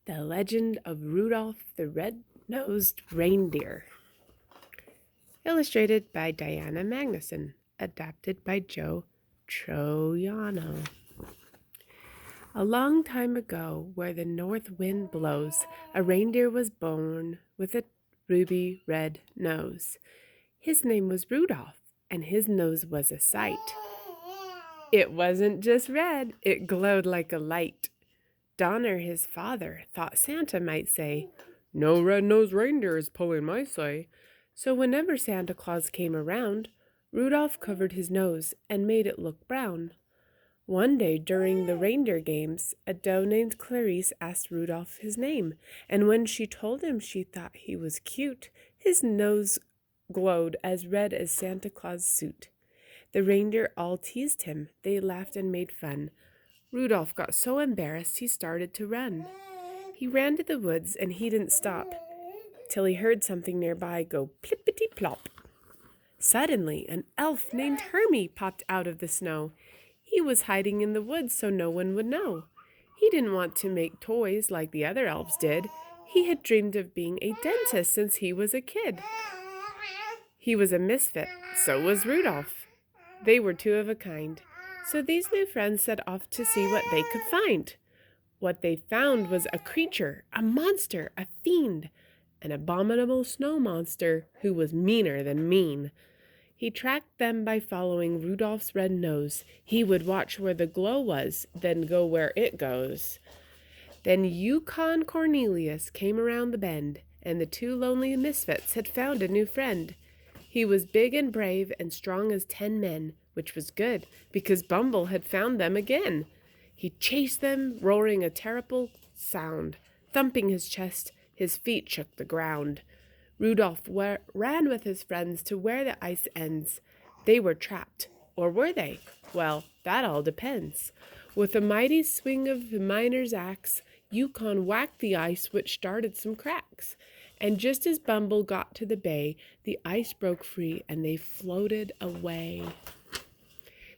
The Legend of Rudolph the Red-Nosed Reindeer. Illustrated by Diana Magnuson. Adapted by Joe Troiano. A long time ago, where the north wind blows, a reindeer was born with a ruby red nose. His name was Rudolph, and his nose was a sight. It wasn't just red, it glowed like a light. Donner, his father, thought Santa might say, "No red-nosed reindeer is pulling my sleigh." So whenever Santa Claus came around, Rudolph covered his nose and made it look brown. One day during the reindeer games, a doe named Clarice asked Rudolph his name, and when she told him she thought he was cute, his nose glowed as red as Santa Claus' suit. The reindeer all teased him. They laughed and made fun. Rudolph got so embarrassed he started to run. He ran to the woods and he didn't stop till he heard something nearby go plippity-plop. Suddenly, an elf named Hermie popped out of the snow. He was hiding in the woods so no one would know. He didn't want to make toys like the other elves did. He had dreamed of being a dentist since he was a kid. He was a misfit, so was Rudolph. They were two of a kind. So these new friends set off to see what they could find. What they found was a creature, a monster, a fiend, an abominable snow monster who was meaner than mean. He tracked them by following Rudolph's red nose. He would watch where the glow was, then go where it goes. Then Yukon Cornelius came around the bend, and the two lonely misfits had found a new friend. He was big and brave and strong as 10 men, which was good, because Bumble had found them again. He chased them, roaring a terrible sound. Thumping his chest, his feet shook the ground. Rudolph ran with his friends to where the ice ends. They were trapped, or were they? Well, that all depends. With a mighty swing of the miner's axe, Yukon whacked the ice, which started some cracks. And just as Bumble got to the bay, the ice broke free and they floated away.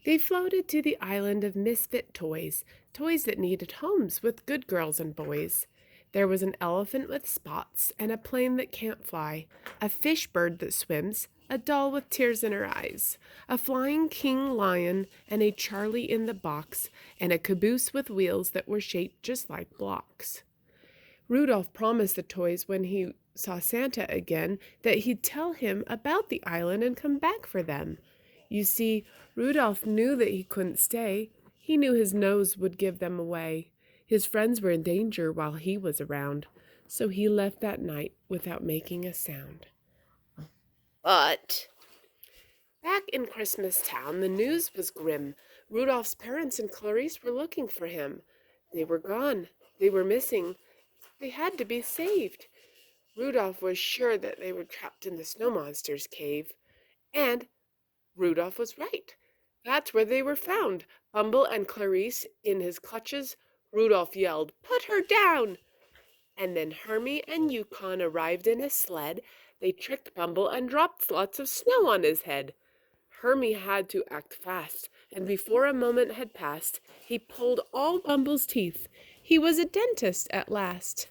They floated to the island of misfit toys, toys that needed homes with good girls and boys. There was an elephant with spots and a plane that can't fly, a fish bird that swims, a doll with tears in her eyes, a flying king lion and a Charlie in the box, and a caboose with wheels that were shaped just like blocks. Rudolph promised the toys when he saw Santa again that he'd tell him about the island and come back for them. You see, Rudolph knew that he couldn't stay. He knew his nose would give them away. His friends were in danger while he was around, so he left that night without making a sound. But back in Christmas Town, the news was grim. Rudolph's parents and Clarice were looking for him. They were gone. They were missing. They had to be saved. Rudolph was sure that they were trapped in the snow monster's cave. And Rudolph was right. That's where they were found. Bumble and Clarice in his clutches. Rudolph yelled, "Put her down!" And then Hermie and Yukon arrived in his sled. They tricked Bumble and dropped lots of snow on his head. Hermie had to act fast, and before a moment had passed, he pulled all Bumble's teeth. He was a dentist at last.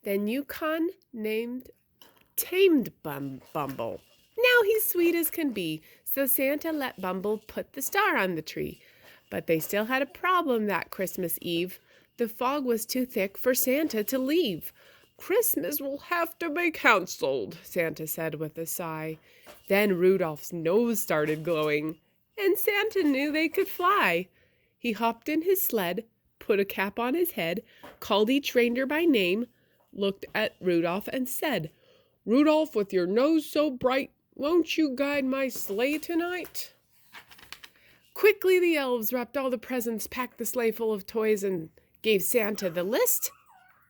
Then Yukon tamed Bumble. Now he's sweet as can be, so Santa let Bumble put the star on the tree. But they still had a problem that Christmas Eve. The fog was too thick for Santa to leave. "Christmas will have to be canceled," Santa said with a sigh. Then Rudolph's nose started glowing, and Santa knew they could fly. He hopped in his sled, put a cap on his head, called each reindeer by name, looked at Rudolph and said, "Rudolph, with your nose so bright, won't you guide my sleigh tonight?" Quickly the elves wrapped all the presents, packed the sleigh full of toys, and gave Santa the list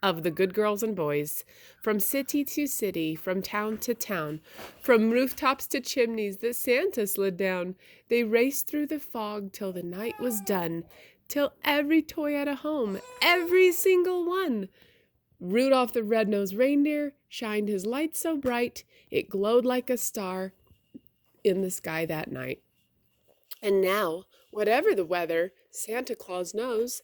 of the good girls and boys. From city to city, from town to town, from rooftops to chimneys, the Santa slid down. They raced through the fog till the night was done, till every toy had a home, every single one. Rudolph the red-nosed reindeer shined his light so bright, it glowed like a star in the sky that night. And now, Whatever the weather, Santa Claus knows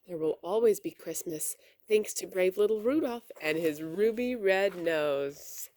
there will always be Christmas, thanks to brave little Rudolph and his ruby red nose.